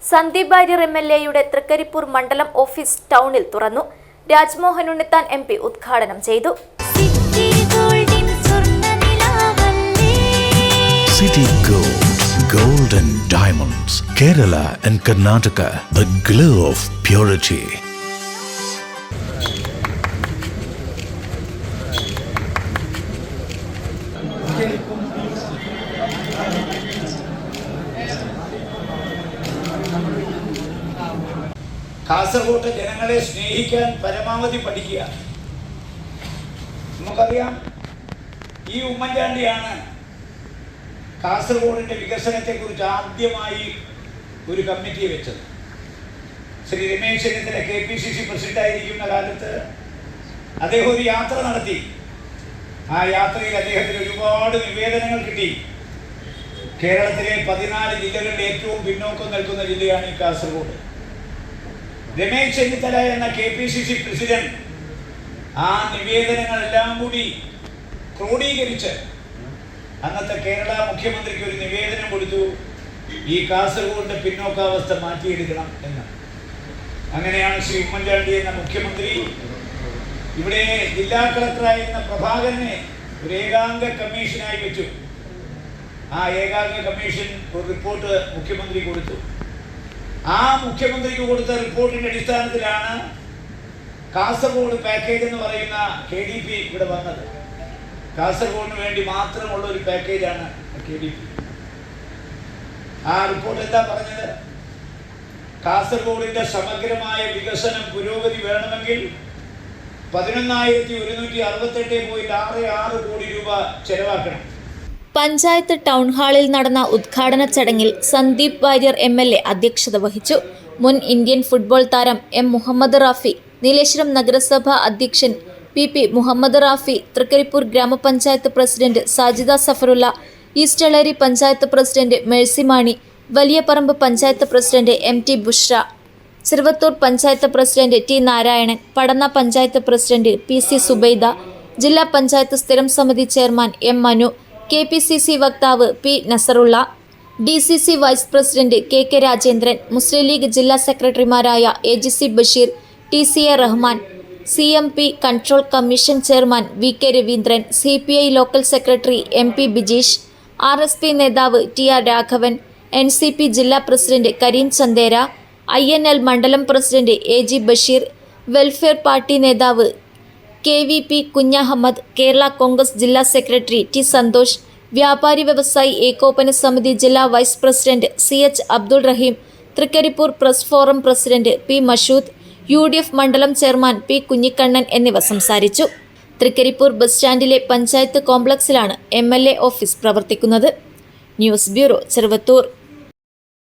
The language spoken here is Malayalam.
സന്ദീപ് വാര്യർ എം.എൽ.എയുടെ തൃക്കരിപ്പൂർ മണ്ഡലം ഓഫീസ് ടൗണിൽ തുറന്നു. രാജ്മോഹൻ ഉണ്ണിത്താൻ എം.പി. ഉദ്ഘാടനം ചെയ്തു. City Gold, Gold and Diamonds, Kerala and Karnataka, the glow of purity. Kasaragod ജനങ്ങളെ സ്നേഹിക്കാൻ പരമാവധി പഠിക്കുക. നമുക്കറിയാം, ഈ ഉമ്മൻചാണ്ടിയാണ് കാസർഗോഡിൻ്റെ വികസനത്തെക്കുറിച്ച് ആദ്യമായി ഒരു കമ്മിറ്റി വെച്ചത്. ശ്രീ രമേശ് ചെന്നിത്തല KPCC പ്രസിഡന്റായിരിക്കുന്ന കാലത്ത് അദ്ദേഹം ഒരു യാത്ര നടത്തി. ആ യാത്രയിൽ അദ്ദേഹത്തിന് ഒരുപാട് നിവേദനങ്ങൾ കിട്ടി. കേരളത്തിലെ 14 ജില്ലകളിൽ ഏറ്റവും പിന്നോക്കം നിൽക്കുന്ന ജില്ലയാണ് ഈ കാസർഗോഡ്. രമേശ് ചെന്നിത്തല എന്ന KPCC പ്രസിഡന്റ് ആ നിവേദനങ്ങളെല്ലാം കൂടി ക്രോഡീകരിച്ച് അന്നത്തെ കേരള മുഖ്യമന്ത്രിക്ക് ഒരു നിവേദനം കൊടുത്തു, ഈ കാസർഗോഡിന്റെ പിന്നോക്കാവസ്ഥ മാറ്റിയെടുക്കണം എന്ന്. അങ്ങനെയാണ് ശ്രീ ഉമ്മൻചാണ്ടി എന്ന മുഖ്യമന്ത്രി ഇവിടെ ജില്ലാ കളക്ടറായിരുന്ന പ്രഭാകരനെ ഒരു ഏകാംഗ കമ്മീഷനായി വെച്ചു. ആ ഏകാംഗ കമ്മീഷൻ ഒരു റിപ്പോർട്ട് മുഖ്യമന്ത്രി കൊടുത്തു. ആ മുഖ്യമന്ത്രിക്ക് കൊടുത്ത റിപ്പോർട്ടിന്റെ അടിസ്ഥാനത്തിലാണ് കാസർഗോഡ് പാക്കേജ് എന്ന് പറയുന്ന KDP ഇവിടെ വന്നത്. കാസർഗോഡിന് വേണ്ടി മാത്രമുള്ള ഒരു പാക്കേജാണ് KDP. ആ റിപ്പോർട്ട് എന്താ പറഞ്ഞത്? കാസർഗോഡിന്റെ സമഗ്രമായ വികസനം പുരോഗതി വേണമെങ്കിൽ 11,168.66 കോടി രൂപ ചെലവാക്കണം. പഞ്ചായത്ത് ടൗൺ ഹാളിൽ നടന്ന ഉദ്ഘാടന ചടങ്ങിൽ സന്ദീപ് വാര്യർ എം.എൽ.എ. അധ്യക്ഷത വഹിച്ചു. മുൻ ഇന്ത്യൻ ഫുട്ബോൾ താരം M. മുഹമ്മദ് റാഫി, നീലേശ്വരം നഗരസഭ അധ്യക്ഷൻ P. മുഹമ്മദ് റാഫി, തൃക്കരിപ്പൂർ ഗ്രാമപഞ്ചായത്ത് president Sajida Zafarulla, east Eleri panchayat president Mercy Mani, Valiyaparamba panchayat president MT Bushra, Cheruvathur panchayat president T. Narayanan, Padanna panchayat president PC Zubaida, ജില്ലാ പഞ്ചായത്ത് സ്ഥിരം സമിതി ചെയർമാൻ M. മനു, KPCC വക്താവ് P. Nasarulla, DCC vice president KK Rajendran, Muslim League ജില്ലാ സെക്രട്ടറിമാരായ AGC Basheer, TCA Rahman, CMP control commission chairman VK Raveendran, CPI local secretary MP Bijeesh, RSP നേതാവ് TR രാഘവൻ, NCP ജില്ലാ പ്രസിഡന്റ് കരീം ചന്ദേര, INL മണ്ഡലം president AG Basheer, welfare party നേതാവ് KVP കുഞ്ഞഹമ്മദ്, കേരള കോൺഗ്രസ് ജില്ലാ സെക്രട്ടറി T. സന്തോഷ്, വ്യാപാരി വ്യവസായി ഏകോപന സമിതി ജില്ലാ vice president CH Abdul Raheem, Trikaripur press forum president P. Mashood, UDF മണ്ഡലം ചെയർമാൻ P. കുഞ്ഞിക്കണ്ണൻ എന്നിവ സംസാരിച്ചു. തൃക്കരിപ്പൂർ ബസ് സ്റ്റാൻഡിലെ പഞ്ചായത്ത് കോംപ്ലക്സിലാണ് MLA ഓഫീസ് പ്രവർത്തിക്കുന്നത്. News bureau, Cheruvathur.